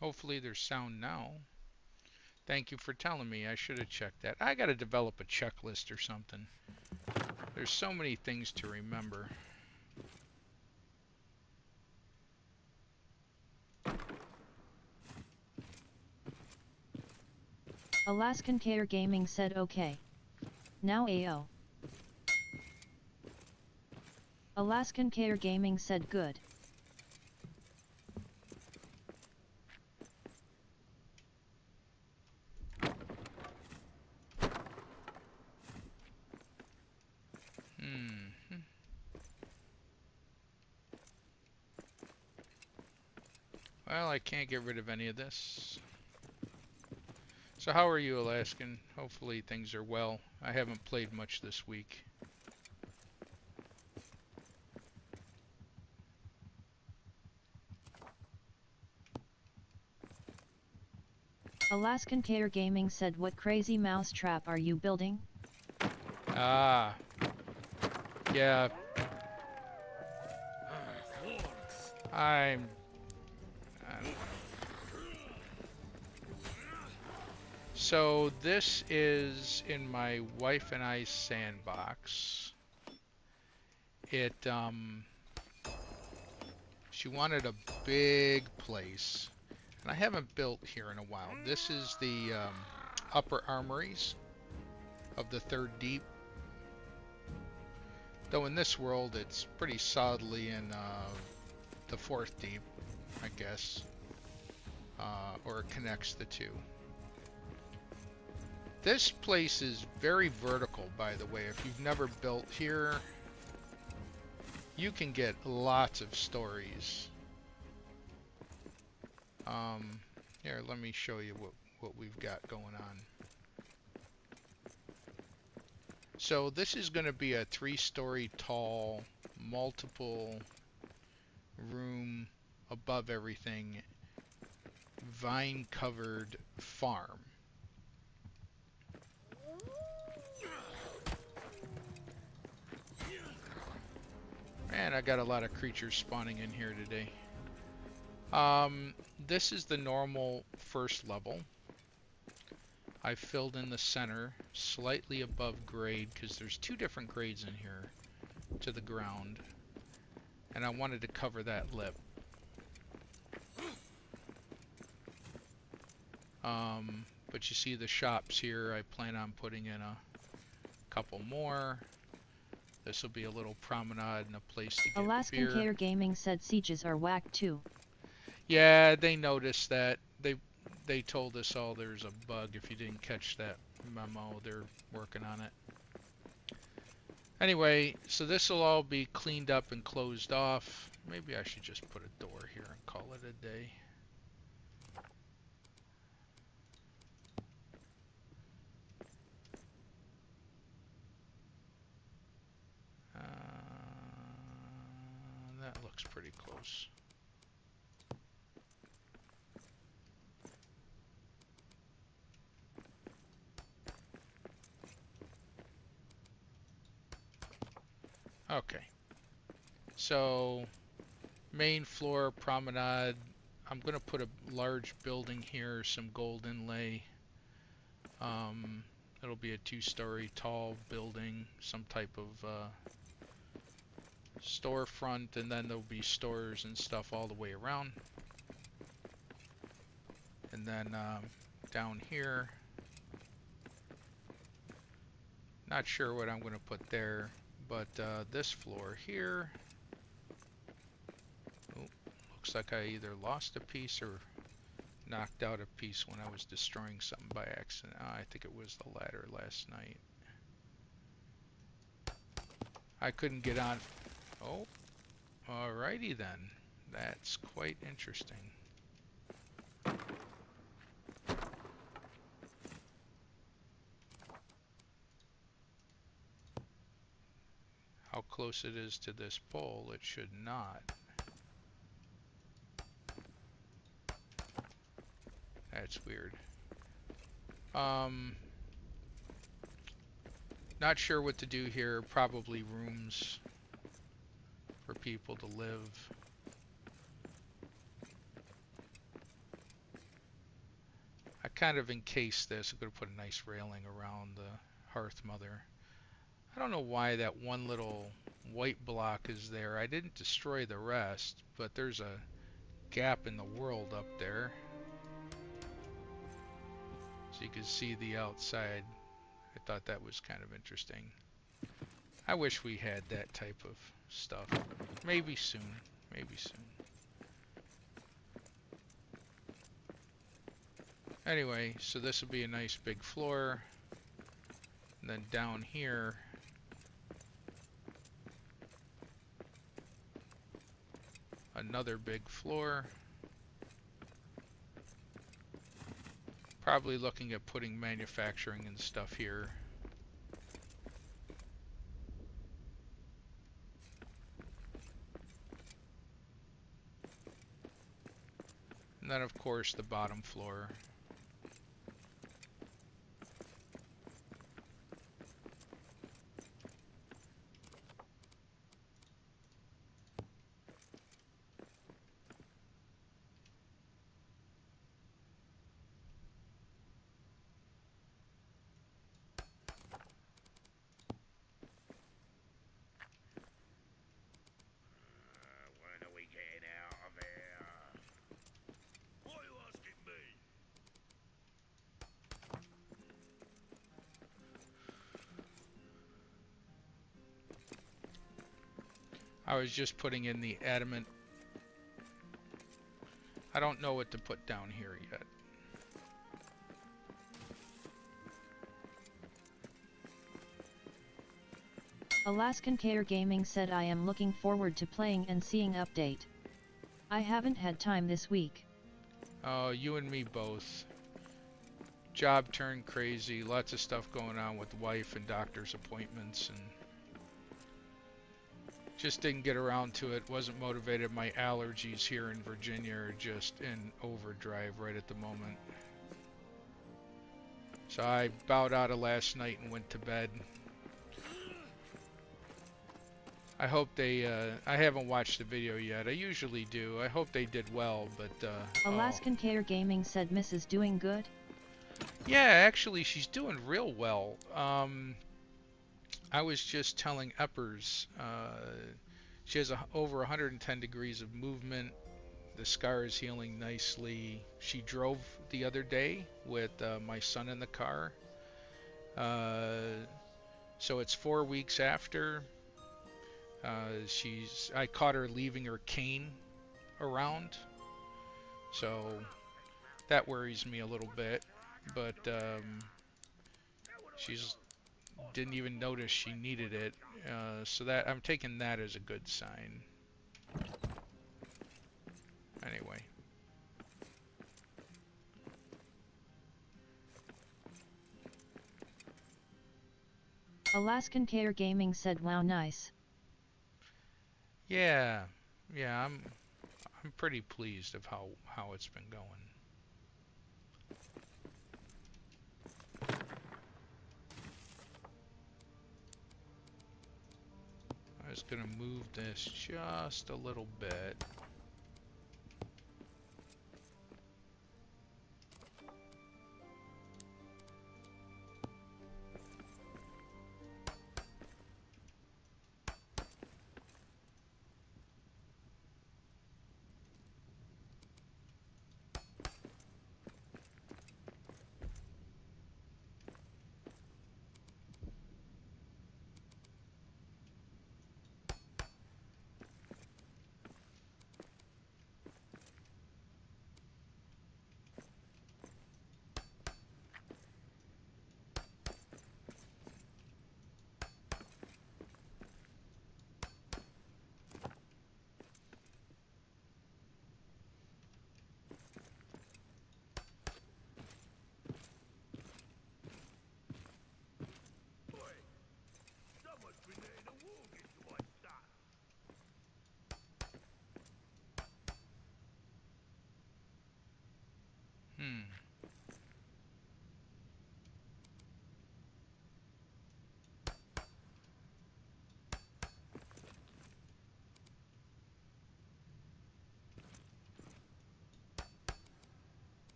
Hopefully there's sound now. Thank you for telling me. I should have checked that. I got to develop a checklist or something. There's so many things to remember. Alaskan Care Gaming said okay. Now AO. Alaskan Care Gaming said good. Hmm. Well, I can't get rid of any of this. So how are you, Alaskan? Hopefully things are well. I haven't played much this week. Alaskan Care Gaming said what crazy mousetrap are you building? Ah, yeah. I'm So this is in my wife and I's sandbox. She wanted a big place, and I haven't built here in a while. This is the upper armories of the third deep. Though in this world, it's pretty solidly in the fourth deep, I guess, or it connects the two. This place is very vertical, by the way. If you've never built here, you can get lots of stories. Here, let me show you what we've got going on. So this is going to be a 3-story tall, multiple room above everything, vine covered farm. Man, I got a lot of creatures spawning in here today. This is the normal first level. I filled in the center slightly above grade because there's 2 different grades in here to the ground, and I wanted to cover that lip. But you see the shops here. I plan on putting in a couple more. This will be a little promenade and a place to get Alaskan beer. Care Gaming said sieges are whack too. Yeah, they noticed that. They told us all there's a bug. If you didn't catch that memo, they're working on it. Anyway, so this will all be cleaned up and closed off. Maybe I should just put a door here and call it a day. That looks pretty close. Okay. So, main floor, promenade. I'm going to put a large building here, some gold inlay. It'll be a 2-story tall building, some type of storefront, and then there'll be stores and stuff all the way around. And then down here, not sure what I'm going to put there, but this floor here, oh, looks like I either lost a piece or knocked out a piece when I was destroying something by accident. I think it was the ladder last night. I couldn't get on. Oh, alrighty then. That's quite interesting. How close it is to this pole, it should not. That's weird. Not sure what to do here. Probably rooms for people to live. kind of encase this. I'm going to put a nice railing around the hearth mother. I don't know why that one little white block is there. I didn't destroy the rest, but there's a gap in the world up there. So you can see the outside. I thought that was kind of interesting. I wish we had that type of stuff. Maybe soon. Maybe soon. Anyway, so this will be a nice big floor. And then down here, another big floor. Probably looking at putting manufacturing and stuff here. And then of course the bottom floor. When are we getting out of here? Why are you asking me? I was just putting in the adamant. I don't know what to put down here yet. Alaskan Care Gaming said I am looking forward to playing and seeing update. I haven't had time this week. Oh, you and me both. Job turned crazy, lots of stuff going on with wife and doctor's appointments, and just didn't get around to it. Wasn't motivated. My allergies here in Virginia are just in overdrive right at the moment. So I bowed out of last night and went to bed. I hope they, I haven't watched the video yet. I usually do. I hope they did well, but, Alaskan Care Gaming said Mrs. doing good? Yeah, actually, she's doing real well. I was just telling Eppers, she has over 110 degrees of movement. The scar is healing nicely. She drove the other day with my son in the car. So it's 4 weeks after. I caught her leaving her cane around. So that worries me a little bit. But she's didn't even notice she needed it, so that I'm taking that as a good sign. Anyway, Alaskan Care Gaming said wow nice. yeah, I'm pretty pleased of how it's been going. I was gonna move this just a little bit.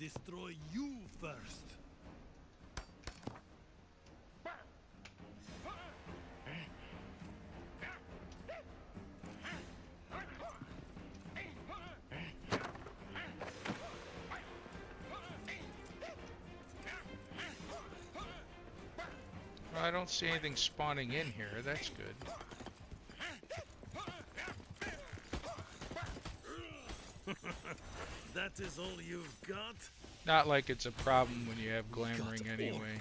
destroy you first. Well, I don't see anything spawning in here. That's good. That is all you've got? Not like it's a problem when you have glamoring anyway.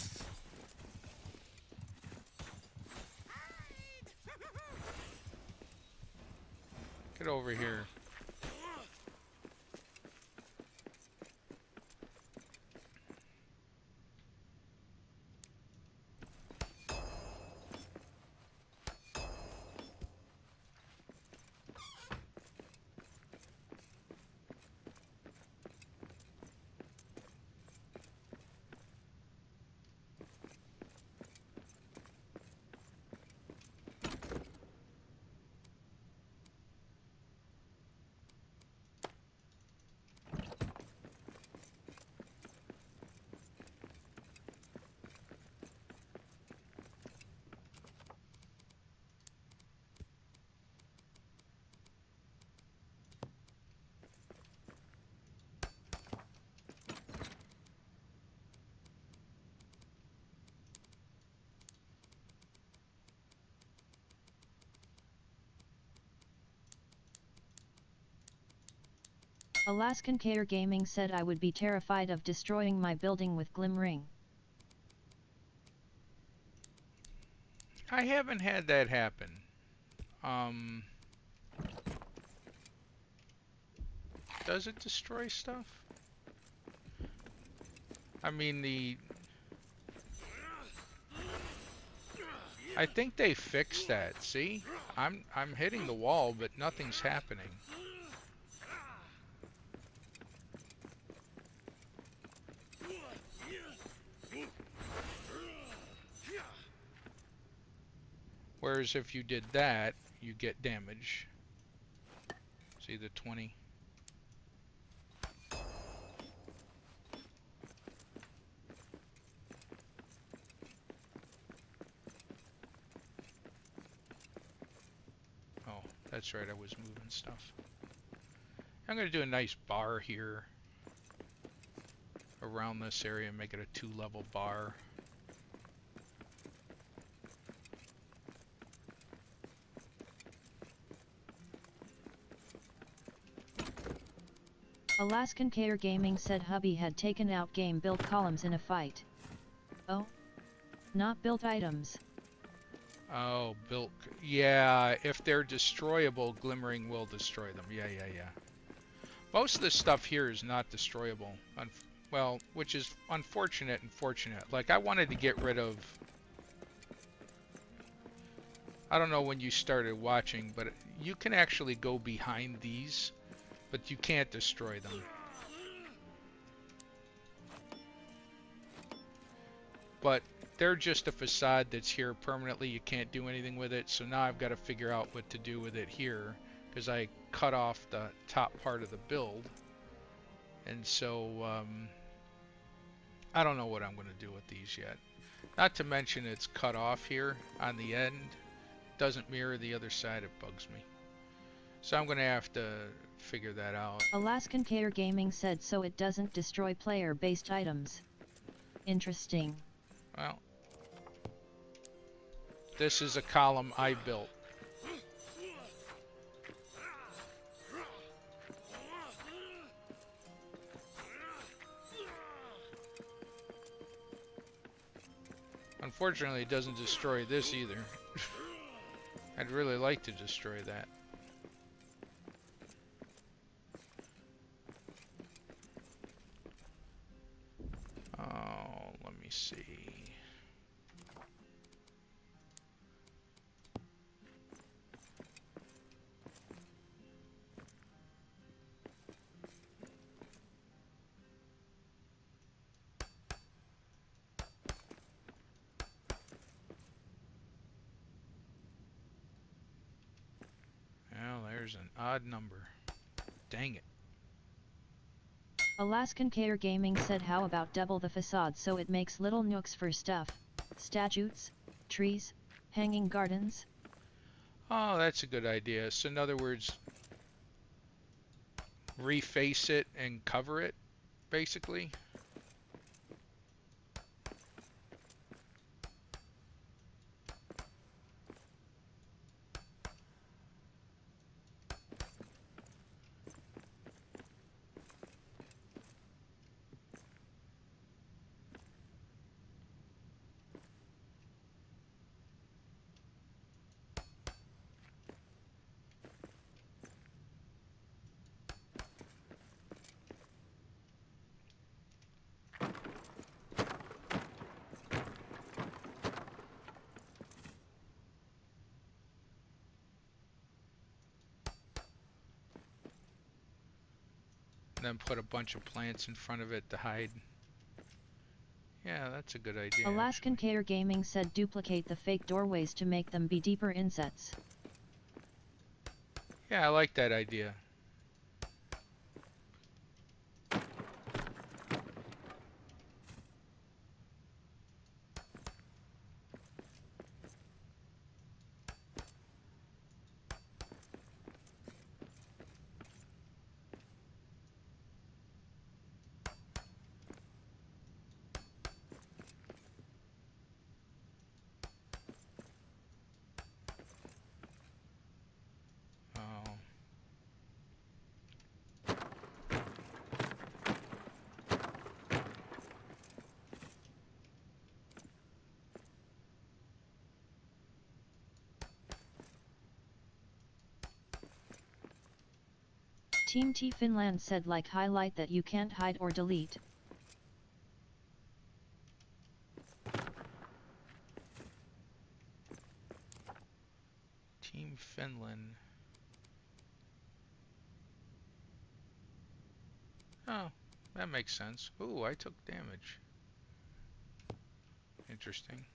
Get over here. Alaskan Kayer Gaming said I would be terrified of destroying my building with glimmering. I haven't had that happen. Does it destroy stuff? I mean, I think they fixed that. See? I'm hitting the wall, but nothing's happening. Whereas if you did that, you get damage. See the 20? Oh, that's right, I was moving stuff. I'm going to do a nice bar here around this area and make it a 2-level bar. Alaskan Kayer Gaming said hubby had taken out game built columns in a fight. Oh? Not built items. Oh, built. Yeah, if they're destroyable, glimmering will destroy them. Yeah. Most of this stuff here is not destroyable. Well, which is unfortunate and fortunate. Like, I wanted to get rid of... I don't know when you started watching, but you can actually go behind these, but you can't destroy them. But they're just a facade that's here permanently. You can't do anything with it. So now I've got to figure out what to do with it here, because I cut off the top part of the build. And so I don't know what I'm going to do with these yet. Not to mention it's cut off here on the end. Doesn't mirror the other side. It bugs me. So I'm going to have to figure that out. Alaskan Kayer Gaming said so it doesn't destroy player-based items. Interesting. Well, this is a column I built. Unfortunately, it doesn't destroy this either. I'd really like to destroy that. Oh, let me see. Well, there's an odd number. Dang it. Alaskan Care Gaming said how about double the facade so it makes little nooks for stuff, statues, trees, hanging gardens? Oh, that's a good idea. So in other words, reface it and cover it, basically. Then put a bunch of plants in front of it to hide. Yeah, that's a good idea. Alaskan actually. Care Gaming said duplicate the fake doorways to make them be deeper insets. Yeah, I like that idea. Oh. Team T Finland said like highlight that you can't hide or delete. Team Finland. Oh, that makes sense. Ooh, I took damage. Interesting.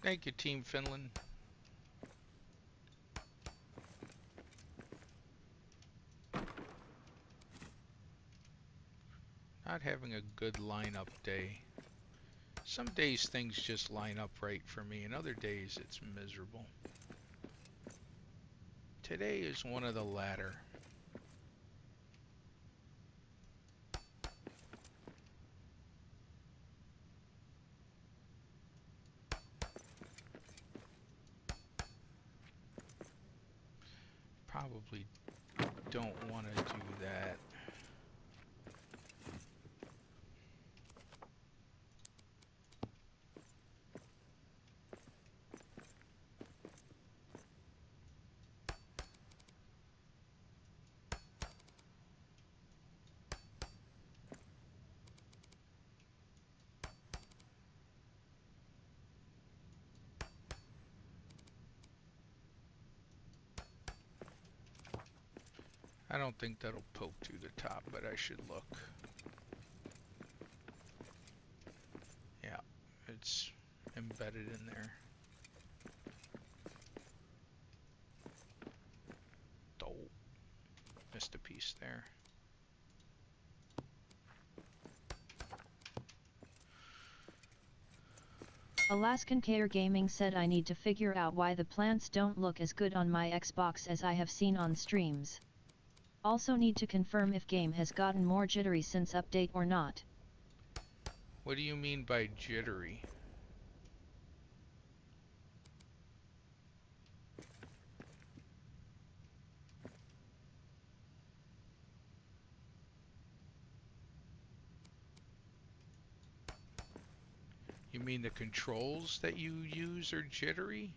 Thank you, Team Finland. Not having a good lineup day. Some days things just line up right for me, and other days it's miserable. Today is one of the latter. Probably don't want to do that. I don't think that'll poke through the top, but I should look. Yeah, it's embedded in there. Oh, missed a piece there. Alaskan Care Gaming said I need to figure out why the plants don't look as good on my Xbox as I have seen on streams. Also need to confirm if game has gotten more jittery since update or not. What do you mean by jittery? You mean the controls that you use are jittery?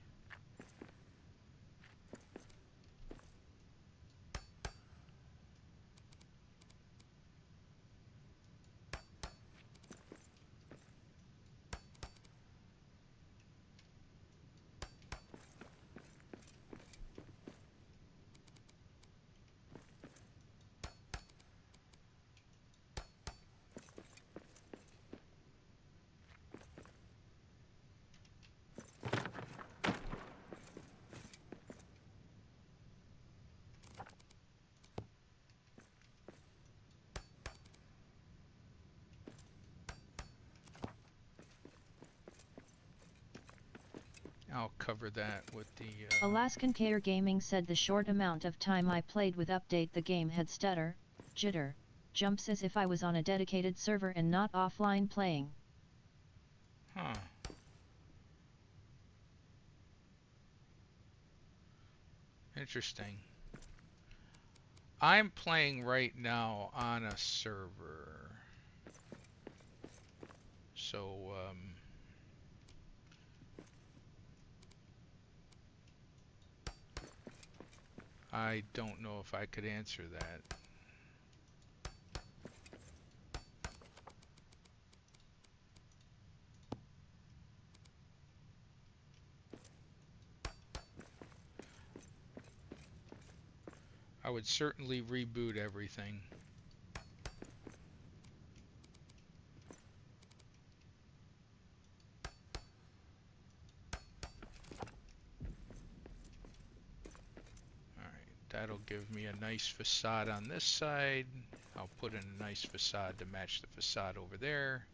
I'll cover that with the... Alaskan Care Gaming said the short amount of time I played with update the game had stutter, jitter, jumps as if I was on a dedicated server and not offline playing. Huh. Interesting. I'm playing right now on a server. So, I don't know if I could answer that. I would certainly reboot everything. Alright, that'll give me a nice facade on this side. I'll put in a nice facade to match the facade over there.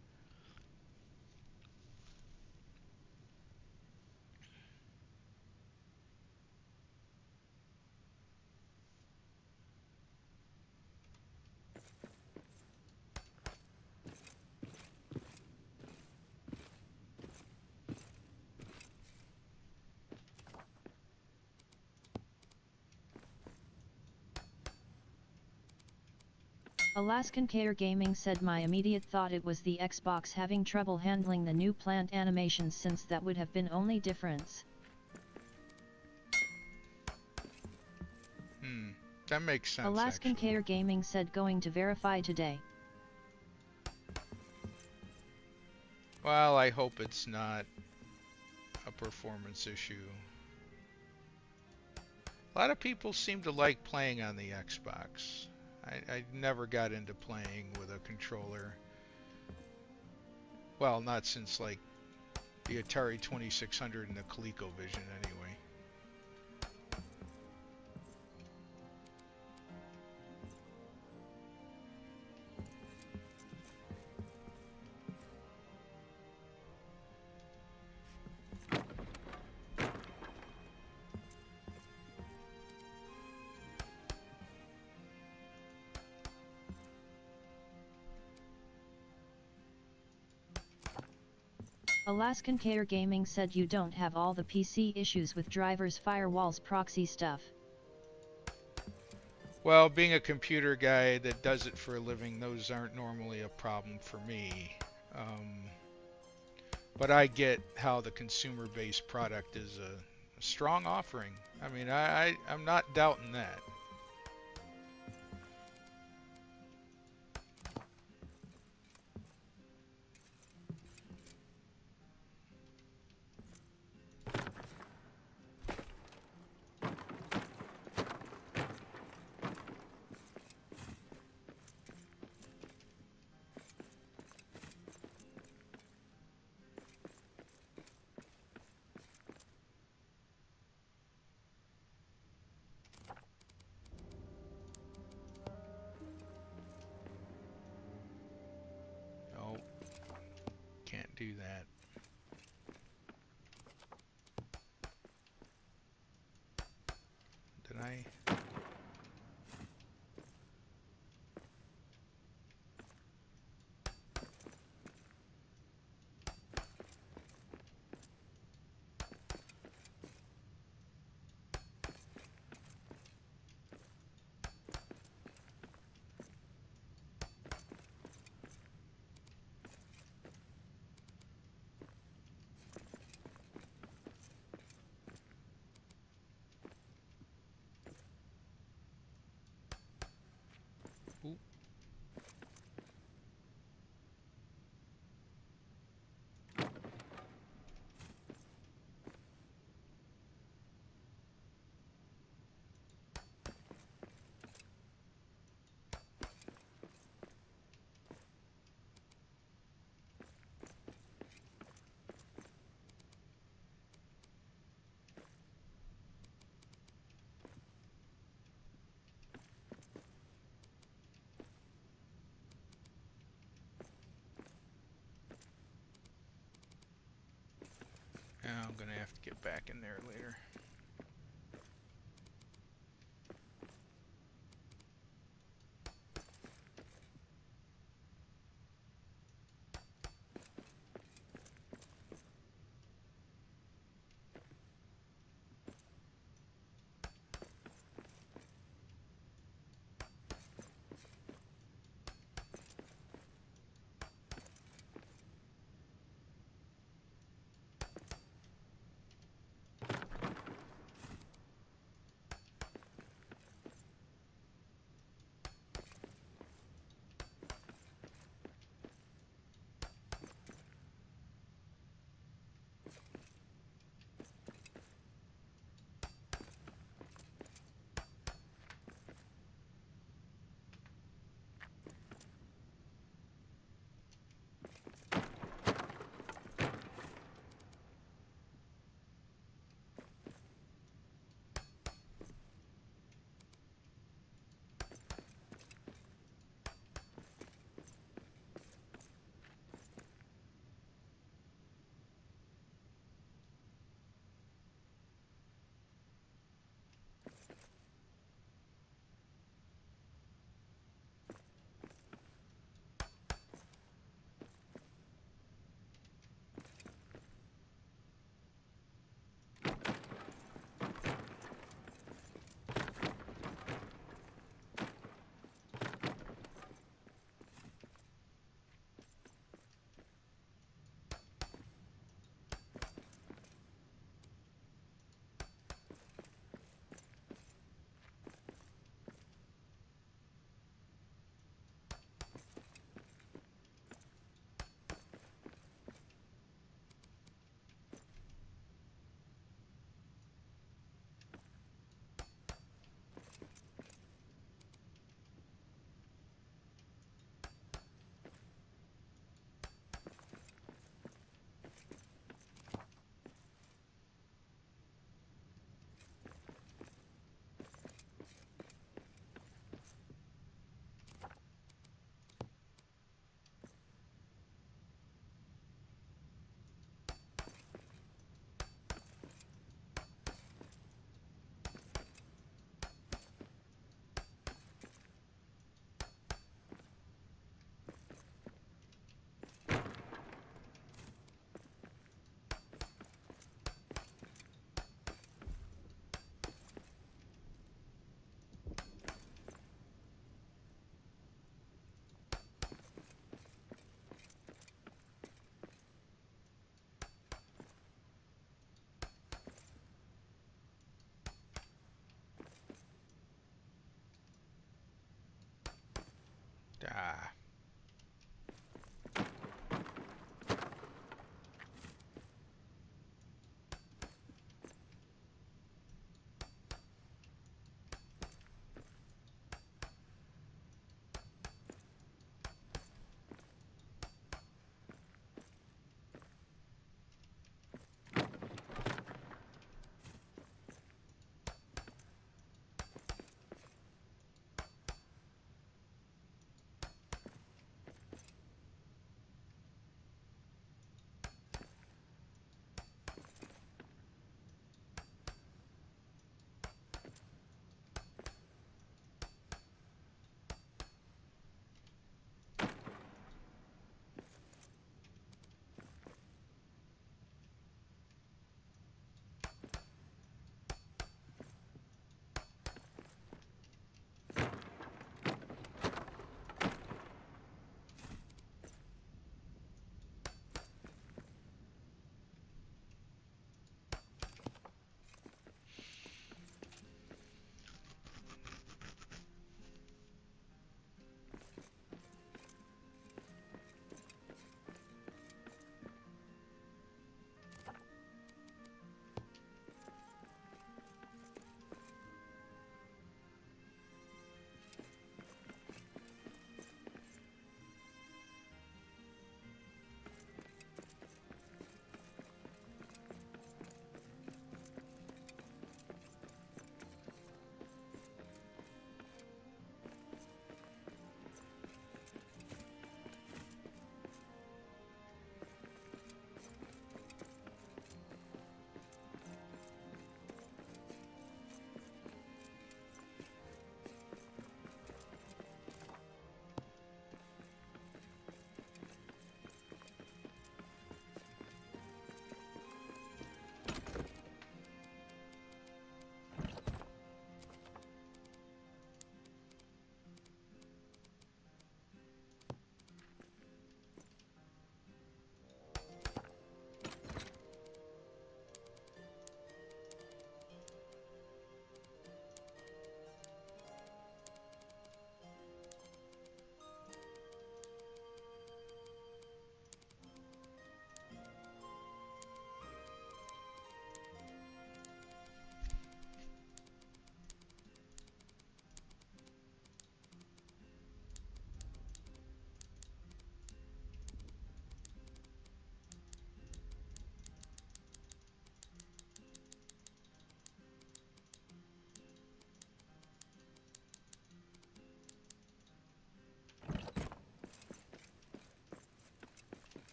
Alaskan Care Gaming said my immediate thought it was the Xbox having trouble handling the new plant animations, since that would have been only difference. That makes sense. Alaskan actually. Care Gaming said going to verify today. Well, I hope it's not a performance issue. A lot of people seem to like playing on the Xbox. I never got into playing with a controller. Well, not since like the Atari 2600 and the ColecoVision anyway. Alaskan Care Gaming said you don't have all the PC issues with drivers, firewalls, proxy stuff. Well, being a computer guy that does it for a living, those aren't normally a problem for me. But I get how the consumer-based product is a strong offering. I mean, I'm not doubting that. Can't do that. Did I? I'm gonna have to get back in there later.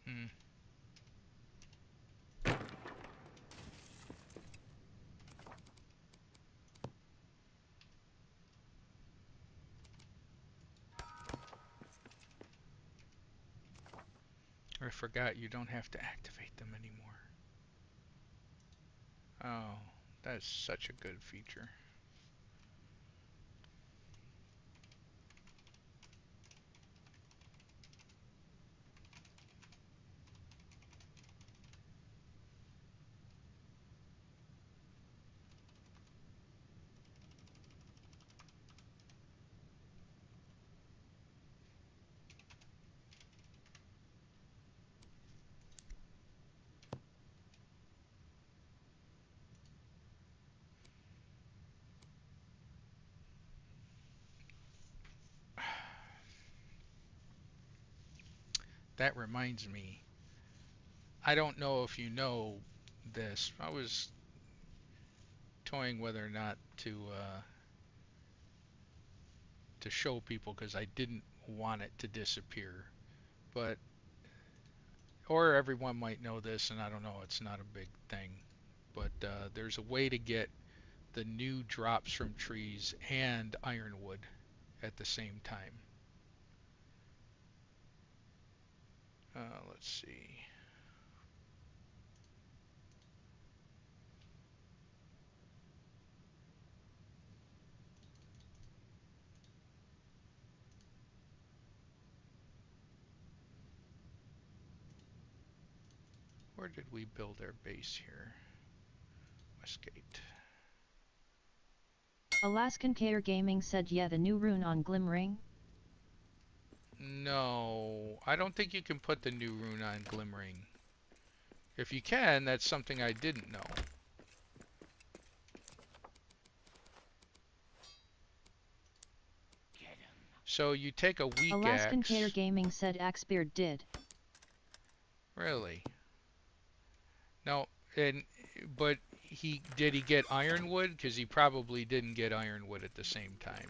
Hmm. I forgot you don't have to activate them anymore. Oh, that's such a good feature. That reminds me, I don't know if you know this. I was toying whether or not to show people because I didn't want it to disappear. But or everyone might know this, and I don't know. It's not a big thing, but there's a way to get the new drops from trees and ironwood at the same time. Let's see. Where did we build our base here? Westgate. Alaskan Kayer Gaming said, yeah, the new rune on Glimmering? No, I don't think you can put the new rune on Glimmering. If you can, that's something I didn't know. So you take a weak Alaskan axe. Kayer Gaming said Axebeard did. Really? No, but he get ironwood? Because he probably didn't get ironwood at the same time.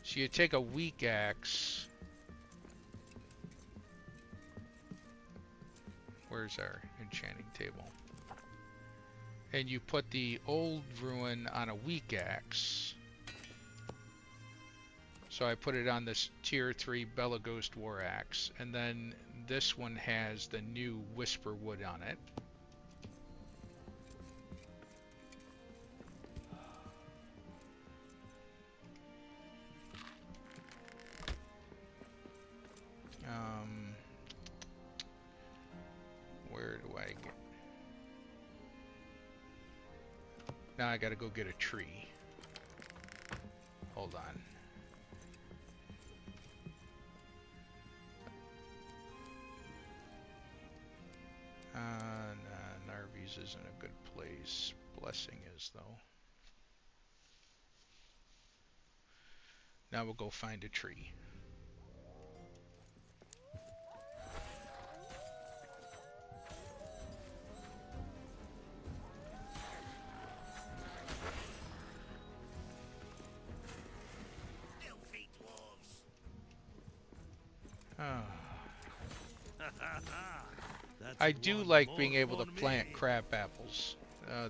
So you take a weak axe. Where's our enchanting table? And you put the old ruin on a weak axe. So I put it on this tier 3 Belaghost War Axe, and then this one has the new Whisper Wood on it. Where do I get? Now I gotta go get a tree. Hold on. Nah, Narvi's isn't a good place. Blessing is, though. Now we'll go find a tree. Filthy dwarves. I do like being able to plant crab apples.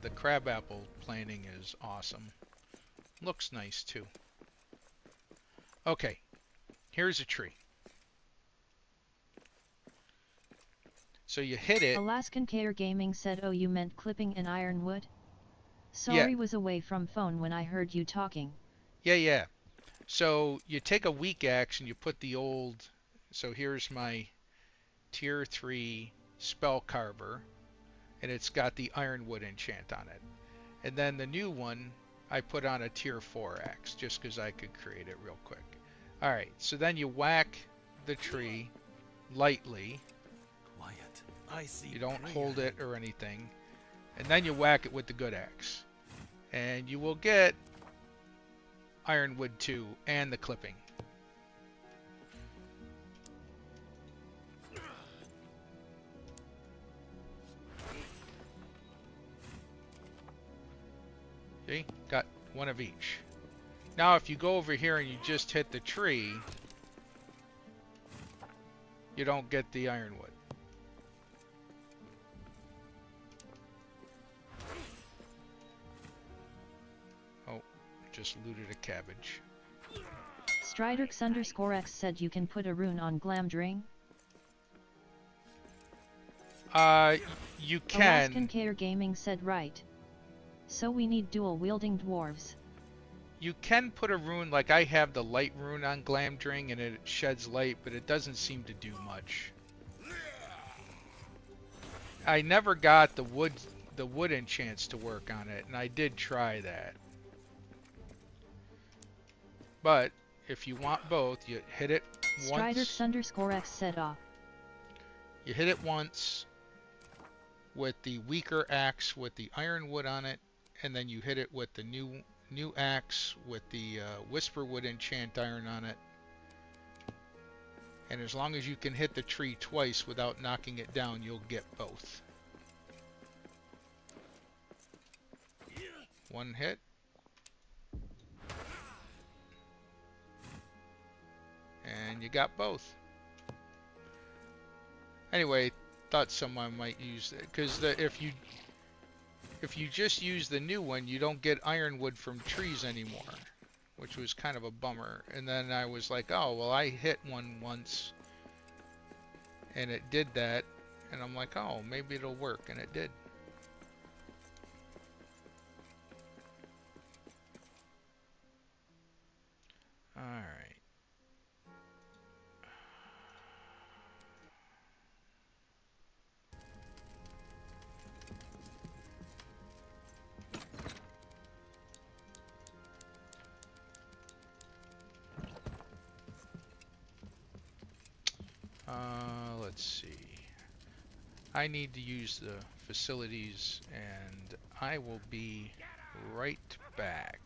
The crab apple planting is awesome. Looks nice too. Okay, here's a tree. So you hit it. Alaskan Kayer Gaming said, oh, you meant clipping an ironwood? Sorry, Yeah. was away from phone when I heard you talking. Yeah. So you take a weak axe and you put the old. So here's my tier 3 spell carver, and it's got the ironwood enchant on it. And then the new one I put on a tier 4 axe just because I could create it real quick. Alright, so then you whack the tree lightly. Quiet. I see. You don't hold it or anything. And then you whack it with the good axe. And you will get ironwood 2 and the clipping. See? Got one of each. Now if you go over here and you just hit the tree, you don't get the ironwood. Oh, just looted a cabbage. Striderx_X said you can put a rune on Glamdring. You Alaskan can. Care Gaming said right. So we need dual wielding dwarves. You can put a rune, like I have the light rune on Glamdring and it sheds light, but it doesn't seem to do much. I never got the wood enchants to work on it, and I did try that. But if you want both, you hit it once. Striderx_X said ah. You hit it once with the weaker axe with the ironwood on it, and then you hit it with the new axe with the whisperwood enchant iron on it. And as long as you can hit the tree twice without knocking it down, you'll get both. One hit. And you got both. Anyway, thought someone might use it, because if you just use the new one, you don't get ironwood from trees anymore, which was kind of a bummer. And then I was like, oh well, I hit one once and it did that, and I'm like, oh, maybe it'll work, and it did. All right. Let's see. I need to use the facilities, and I will be right back.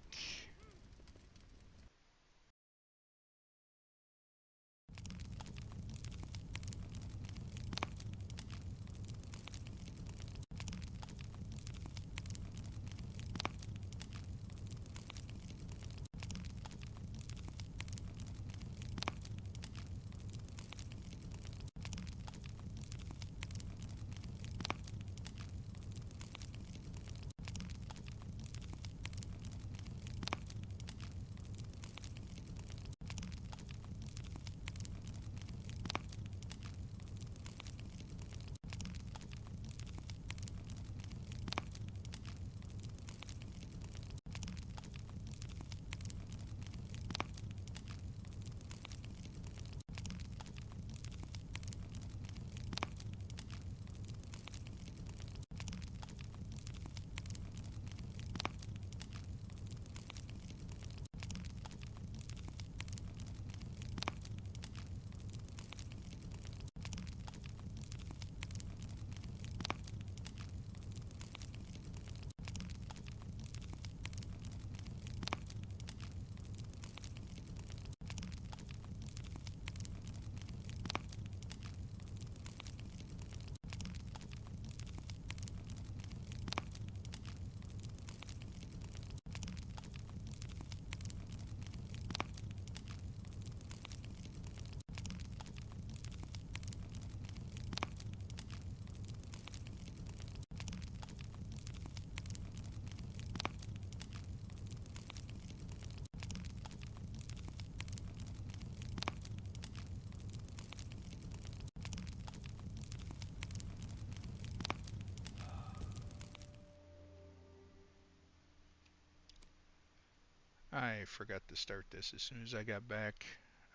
I forgot to start this as soon as I got back.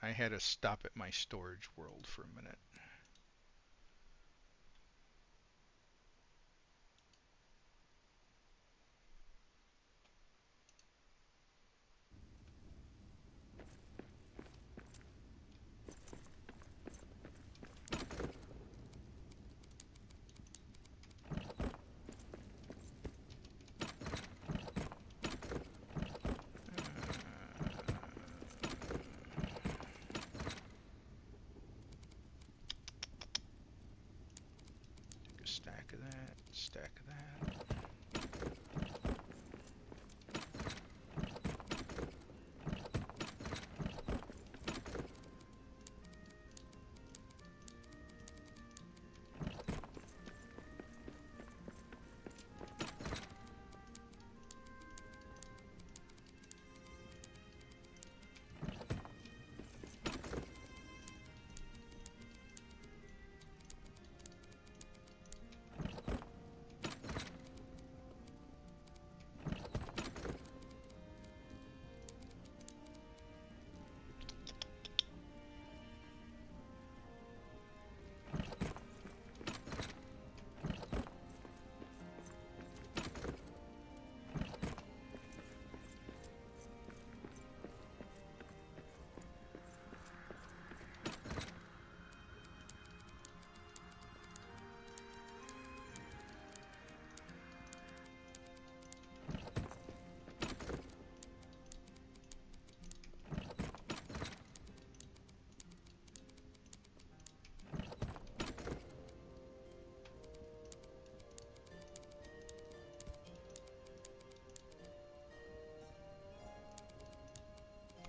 I had to stop at my storage world for a minute. Stack of that, stack of that.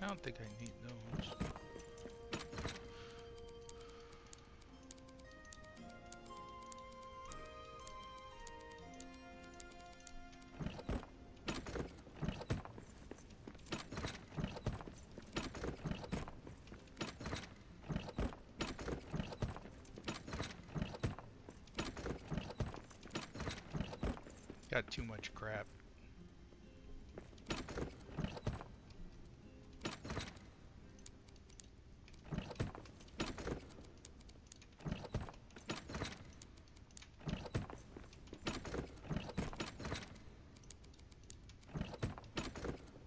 I don't think I need those. Got too much crap.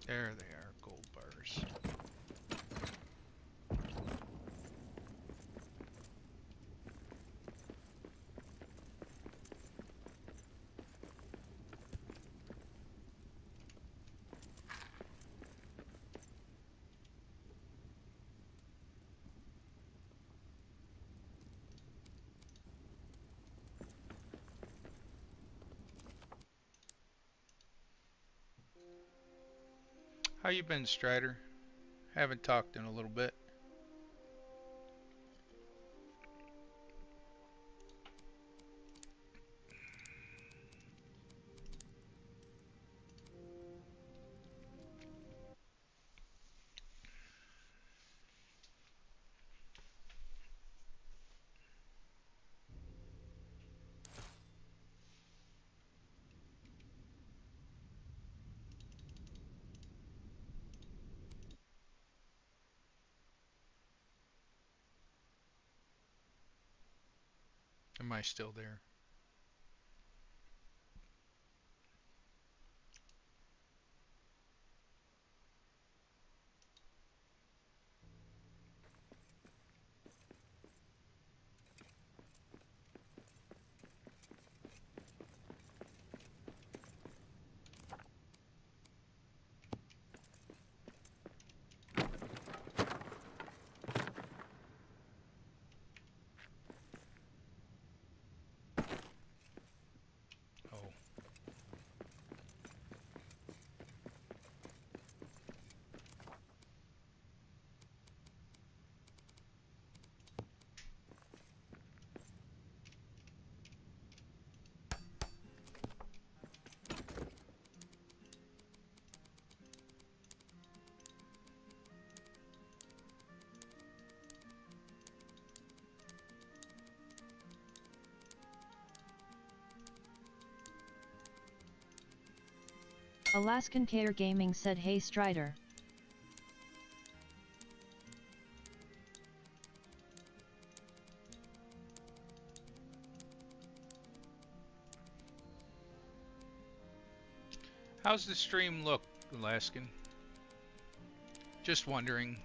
There they are, gold bars. How you been, Strider? Haven't talked in a little bit. Am I still there? Oh. Alaskan Care Gaming said, "Hey Strider. How's the stream look, Alaskan? Just wondering.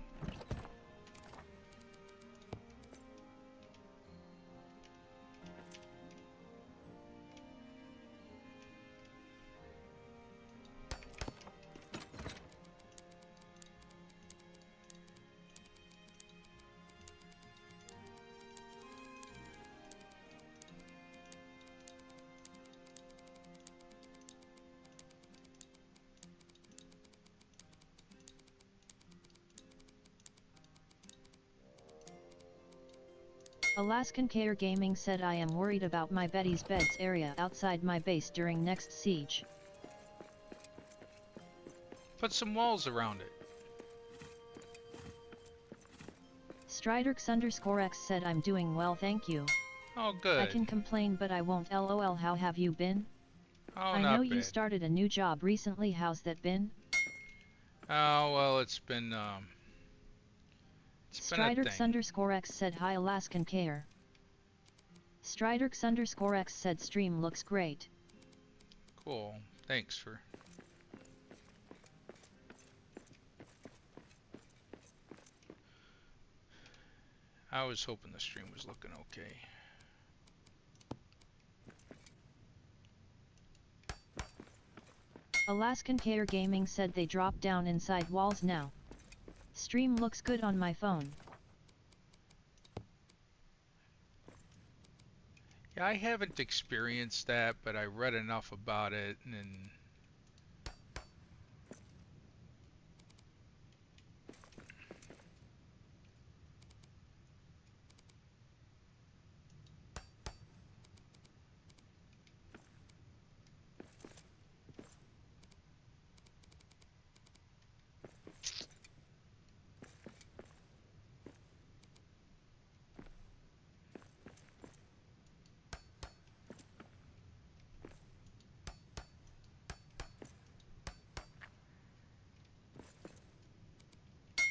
Alaskan Care Gaming said, "I am worried about my Betty's Beds area outside my base during next siege. Put some walls around it." Striderx_X said, "I'm doing well, thank you. Oh, good. I can complain but I won't, lol. How have you been? Oh, I not know bad. you started a new job recently, how's that been?" Oh, well, it's been a thing. Striderx_X said, "Hi Alaskan Care." Striderx_X said, "Stream looks great." Cool. Thanks for... I was hoping the stream was looking okay. Alaskan Care Gaming said they dropped down inside walls now. Stream looks good on my phone. Yeah, I haven't experienced that, but I read enough about it, and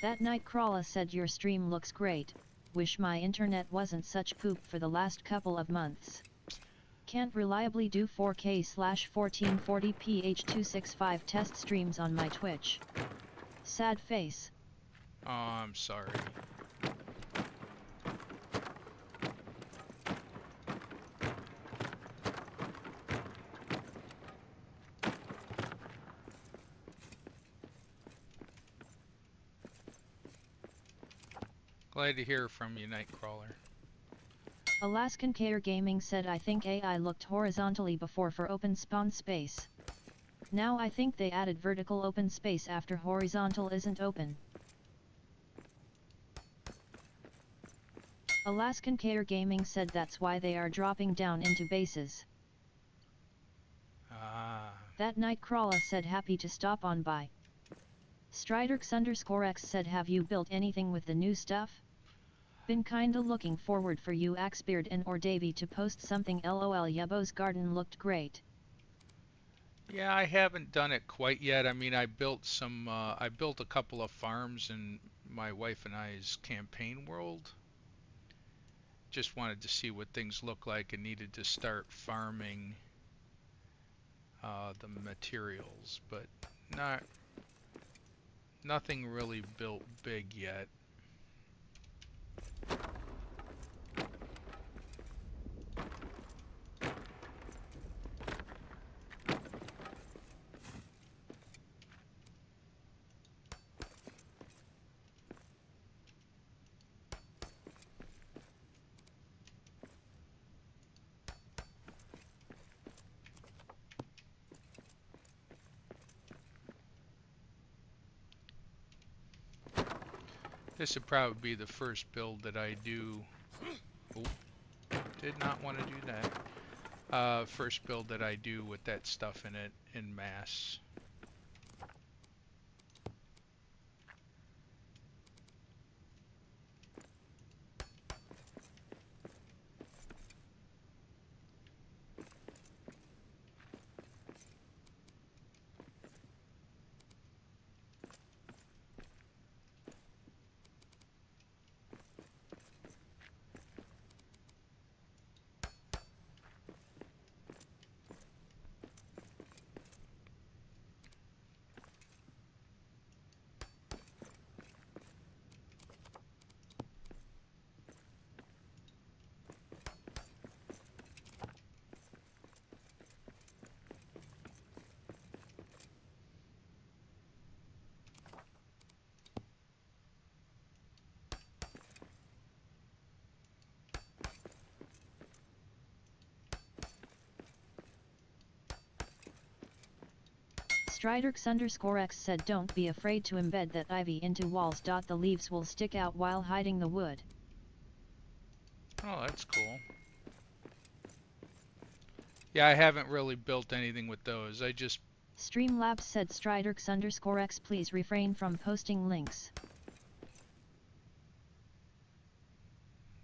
That Nightcrawler said your stream looks great, wish my internet wasn't such poop for the last couple of months. Can't reliably do 4K/1440p H.265 test streams on my Twitch. Sad face. Oh, I'm sorry. Glad to hear from you, Nightcrawler. Alaskan Kayer Gaming said I think AI looked horizontally before for open spawn space. Now I think they added vertical open space after horizontal isn't open. Alaskan Kayer Gaming said that's why they are dropping down into bases. Ah. That Nightcrawler said happy to stop on by. Striderx_X said have you built anything with the new stuff? Been kinda looking forward for you Axbeard and or Davey to post something lol Yubbo's garden looked great. Yeah, I haven't done it quite yet. I mean, I built a couple of farms in my wife and I's campaign world. Just wanted to see what things look like and needed to start farming the materials, but nothing really built big yet. This would probably be the first build that I do. Oh, did not want to do that. First build that I do with that stuff in it in mass. Striderx_X said don't be afraid to embed that ivy into walls. The leaves will stick out while hiding the wood. Oh, that's cool. Yeah, I haven't really built anything with those. I just... Streamlabs said Striderx_X please refrain from posting links.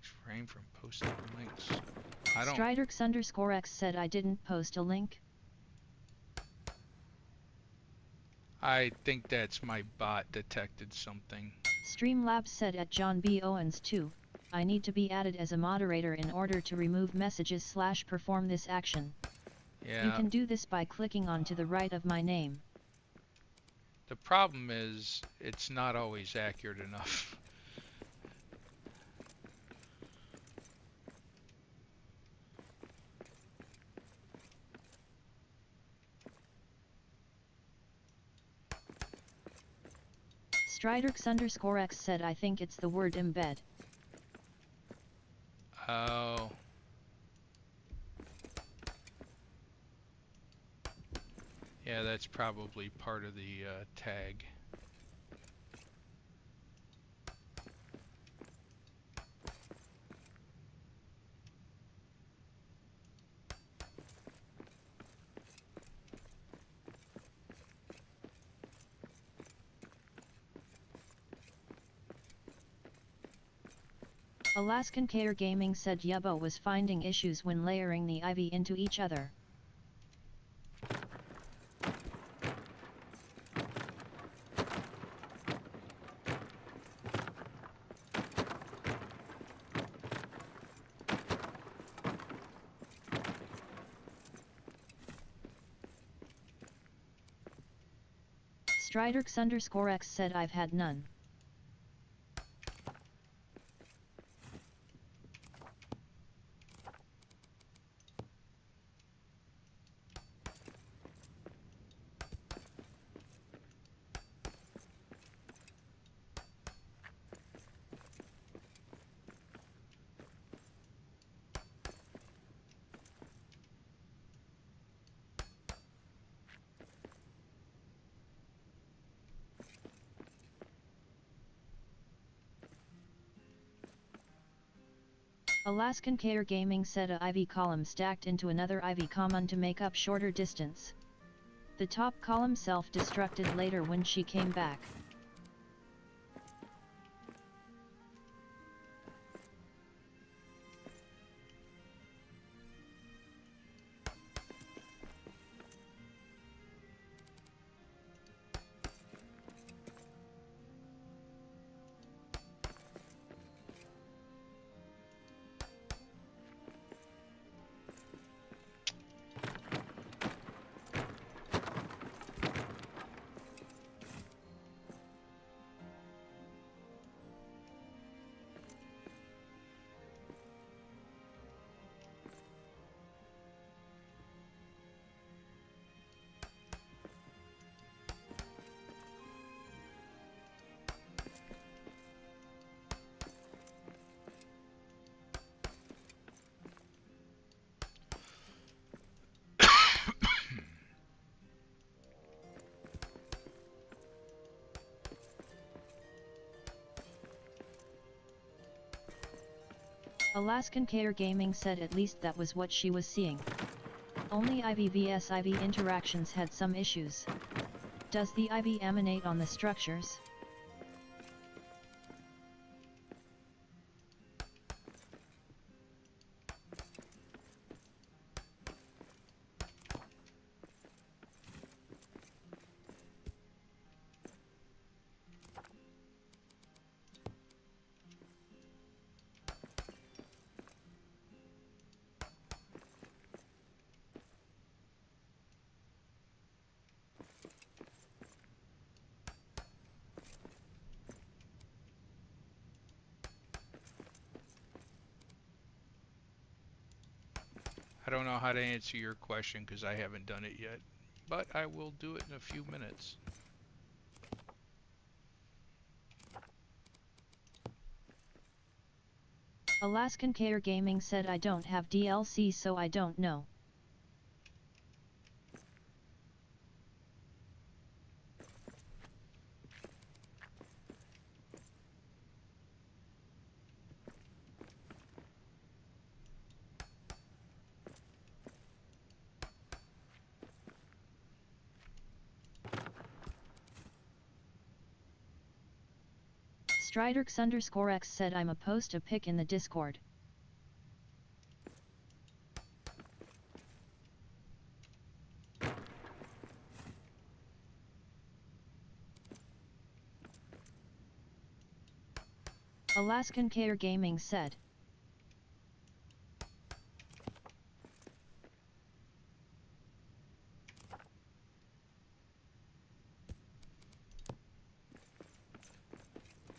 Refrain from posting links. I don't... Striderx_X said I didn't post a link. I think that's my bot detected something. Streamlabs said at John B. Owens 2, I need to be added as a moderator in order to remove messages / perform this action. Yeah. You can do this by clicking on to the right of my name. The problem is, it's not always accurate enough. Striderx_X said I think it's the word embed. Oh. Yeah, that's probably part of the tag. Alaskan Kayer Gaming said Yubbo was finding issues when layering the ivy into each other. Striderx_X said I've had none. Alaskan KR Gaming said a IV column stacked into another IV common to make up shorter distance. The top column self-destructed later when she came back. Alaskan KR Gaming said at least that was what she was seeing. Only IV vs IV interactions had some issues. Does the IV emanate on the structures? I don't know how to answer your question because I haven't done it yet, but I will do it in a few minutes. Alaskan KR Gaming said I don't have DLC so I don't know. Striderx_X said I'm a post a pic in the Discord. Alaskan KR Gaming said.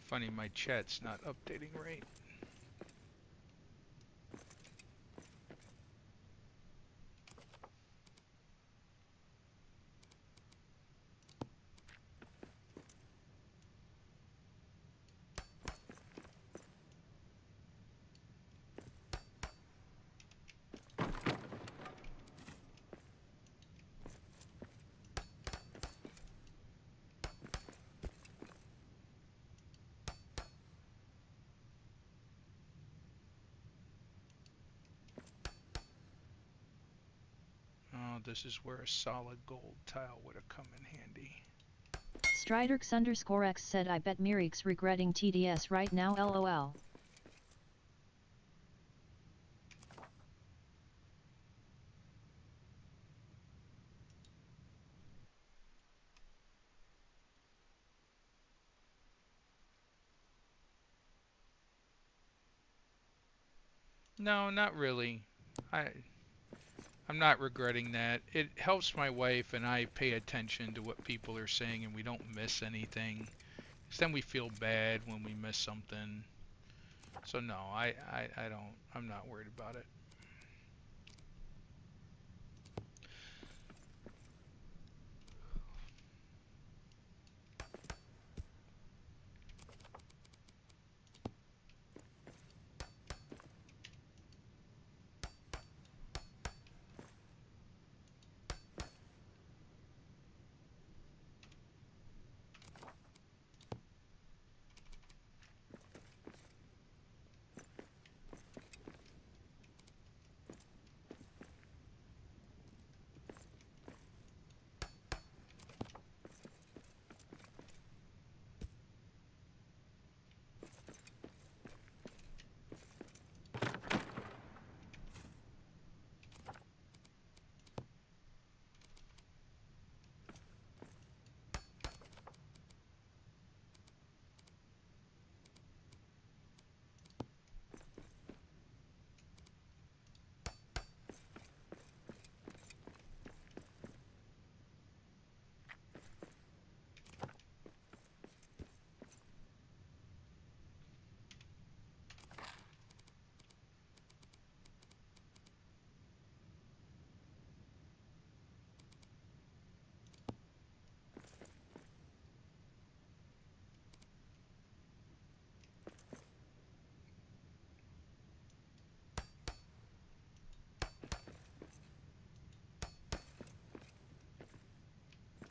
Funny, my chat's not updating right. Oh, this is where a solid gold tile would have come in handy. Striderx_X said I bet Mereak's regretting TDS right now lol. No, not really. I I'm not regretting that. It helps my wife and I pay attention to what people are saying and we don't miss anything. 'Cause then we feel bad when we miss something. So no, I don't. I'm not worried about it.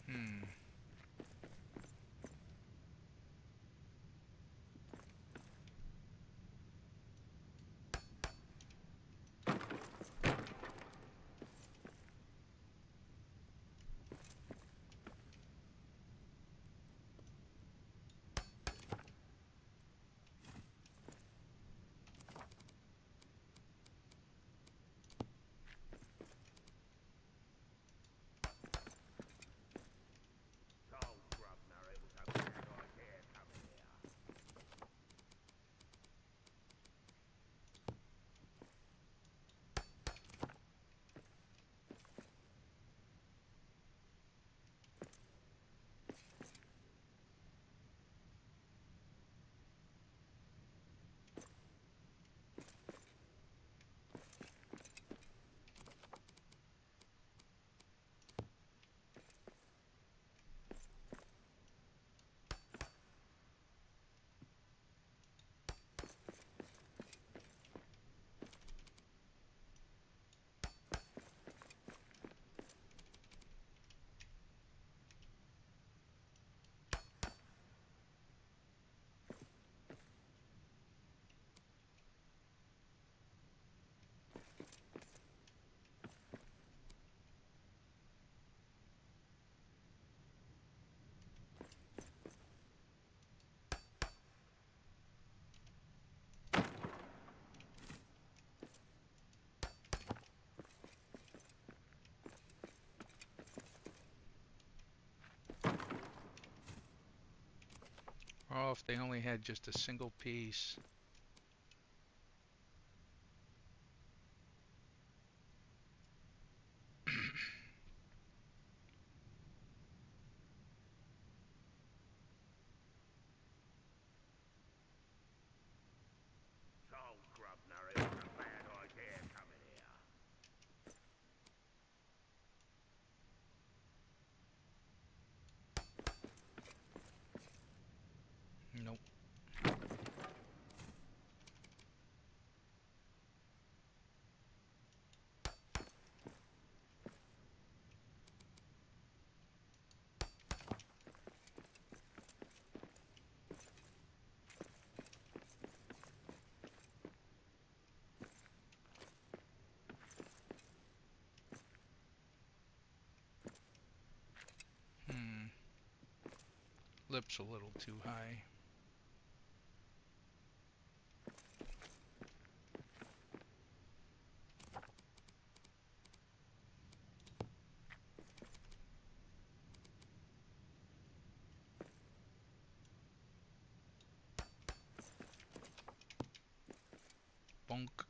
Hmm. Told Grubner it was a bad idea coming here. Oh, if they only had just a single piece. Told Grubner it was a bad idea coming here. Nope. Hmm. Lips a little too high. Bonk.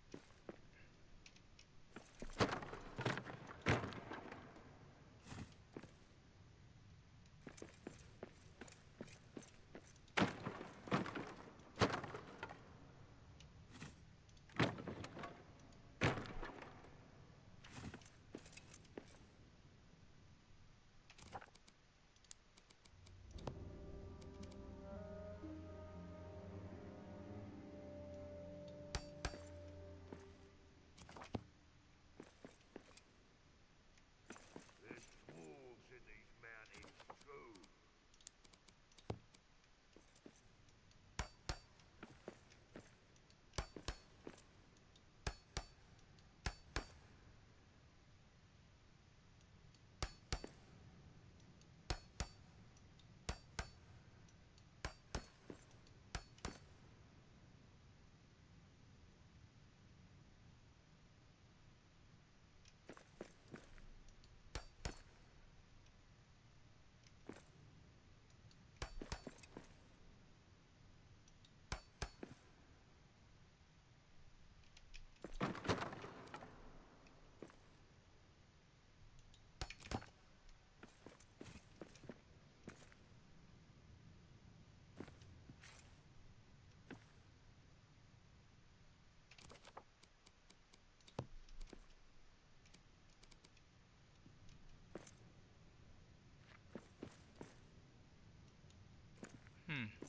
Hmm.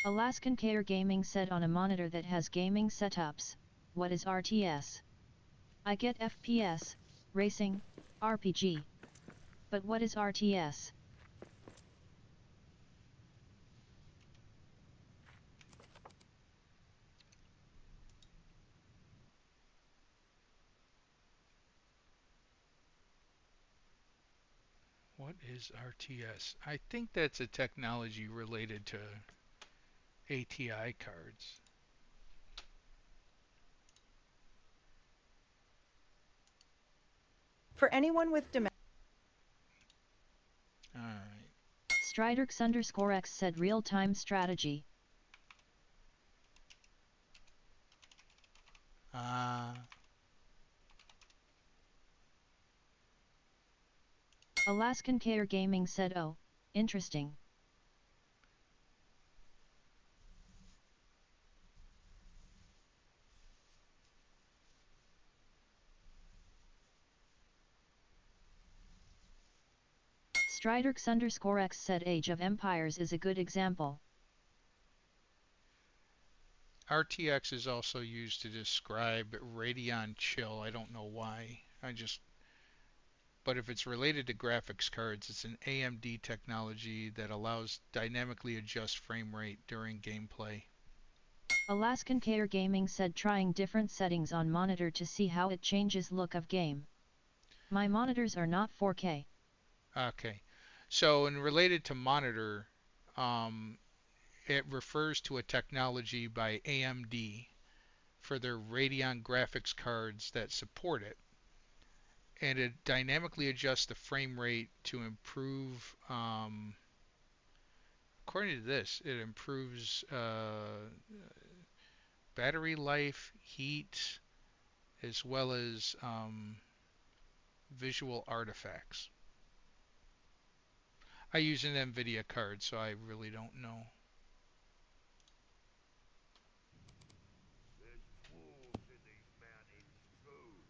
Alaskan Care Gaming said on a monitor that has gaming setups, what is RTS? I get FPS, racing, RPG. But what is RTS? What is RTS? I think that's a technology related to ATI cards. For anyone with dementia. Alright. Striderx_X said real-time strategy. Alaskan Care Gaming said oh, interesting. Striderx_X said Age of Empires is a good example. RTX is also used to describe Radeon Chill. I don't know why. But if it's related to graphics cards, it's an AMD technology that allows dynamically adjust frame rate during gameplay. Alaskan Care Gaming said trying different settings on monitor to see how it changes look of game. My monitors are not 4K. Okay. So, and related to monitor, it refers to a technology by AMD for their Radeon graphics cards that support it. And it dynamically adjusts the frame rate to improve, according to this, it improves battery life, heat, as well as visual artifacts. I use an NVIDIA card, so I really don't know. There's wolves in these mountains too.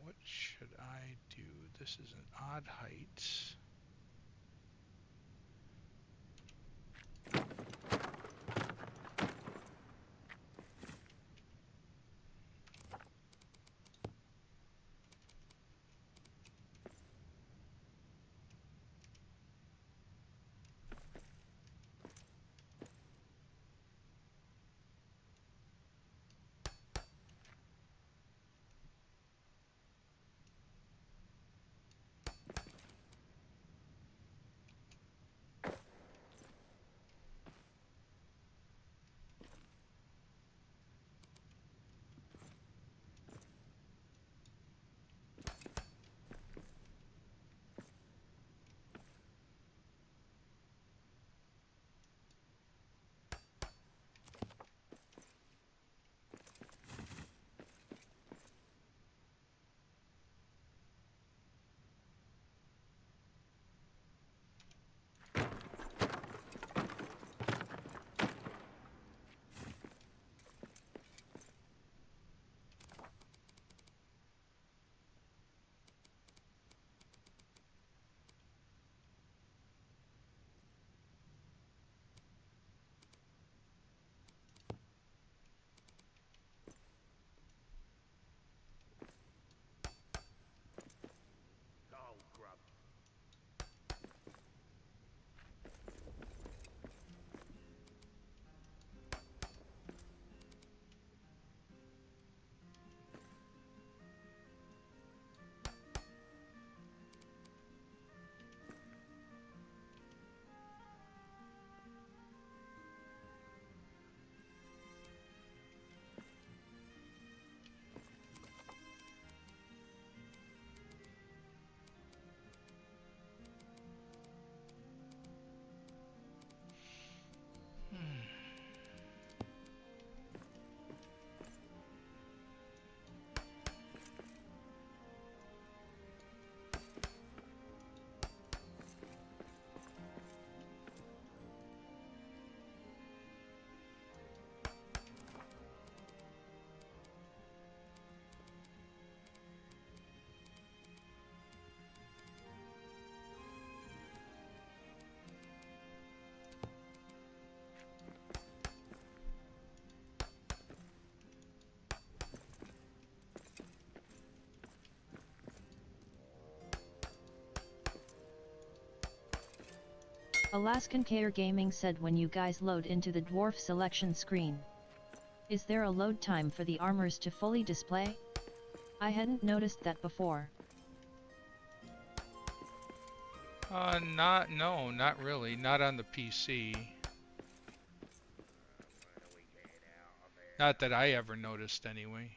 What should I do? This is an odd height. Alaskan Care Gaming said when you guys load into the dwarf selection screen. Is there a load time for the armors to fully display? I hadn't noticed that before. No, not really. Not on the PC. Not that I ever noticed anyway.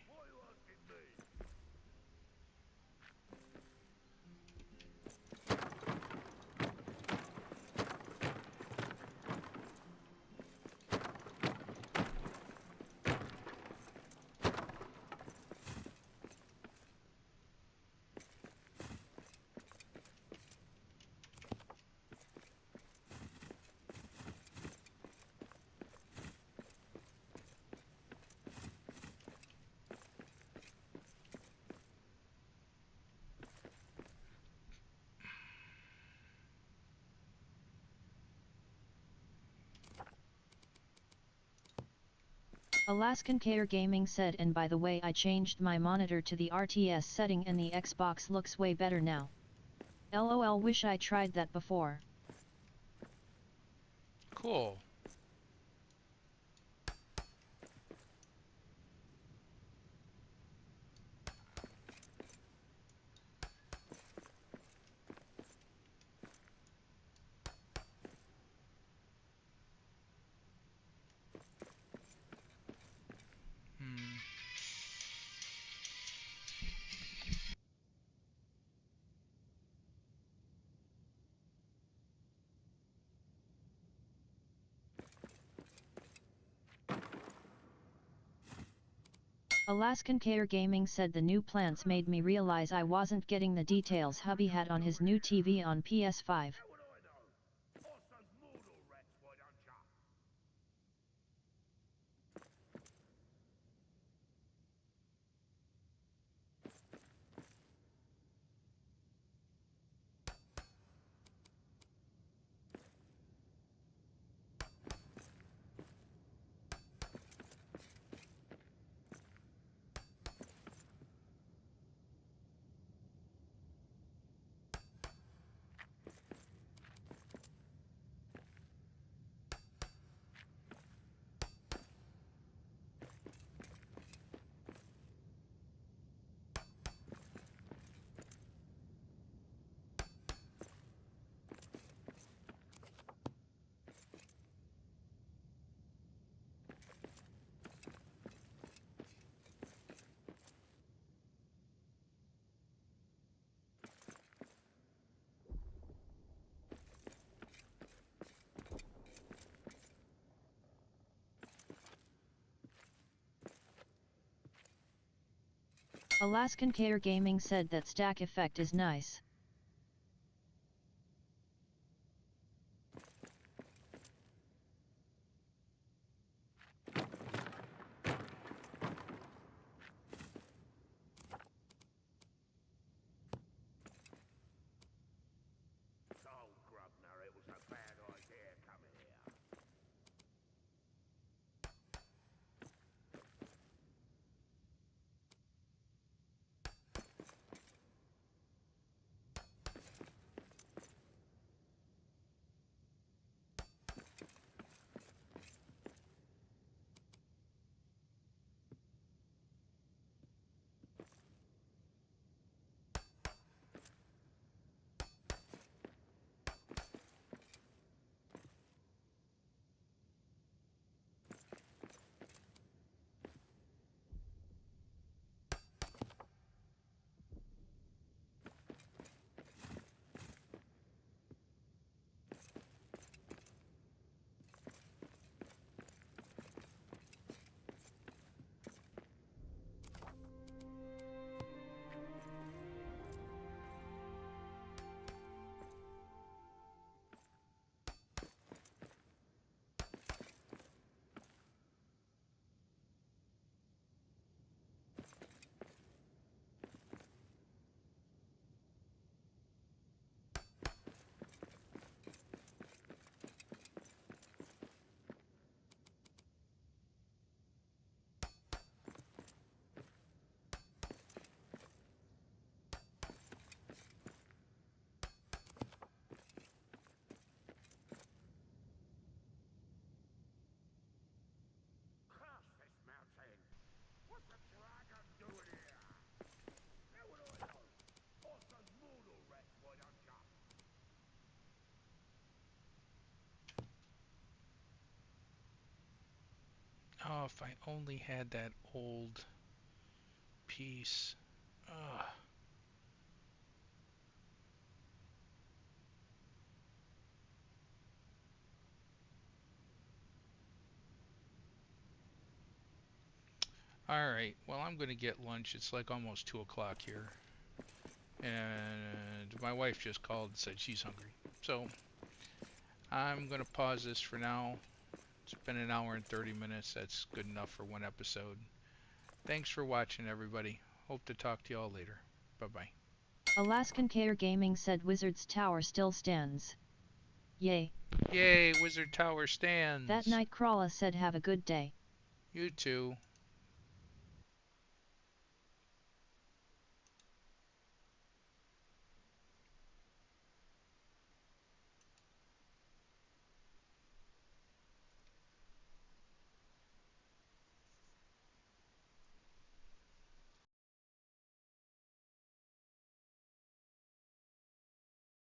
Alaskan Care Gaming said, and by the way, I changed my monitor to the RTS setting and the Xbox looks way better now. LOL, wish I tried that before. Cool. Alaskan Care Gaming said the new plants made me realize I wasn't getting the details hubby had on his new TV on PS5. Alaskan Care Gaming said that stack effect is nice. if I only had that old piece. Ugh. Alright, well, I'm going to get lunch. It's like almost 2 o'clock here. And my wife just called and said she's hungry. So, I'm going to pause this for now. It's been an hour and 30 minutes. That's good enough for one episode. Thanks for watching, everybody. Hope to talk to you all later. Bye-bye. Alaskan KR Gaming said Wizard's Tower still stands. Yay. Yay, Wizard Tower stands. That Nightcrawler said have a good day. You too.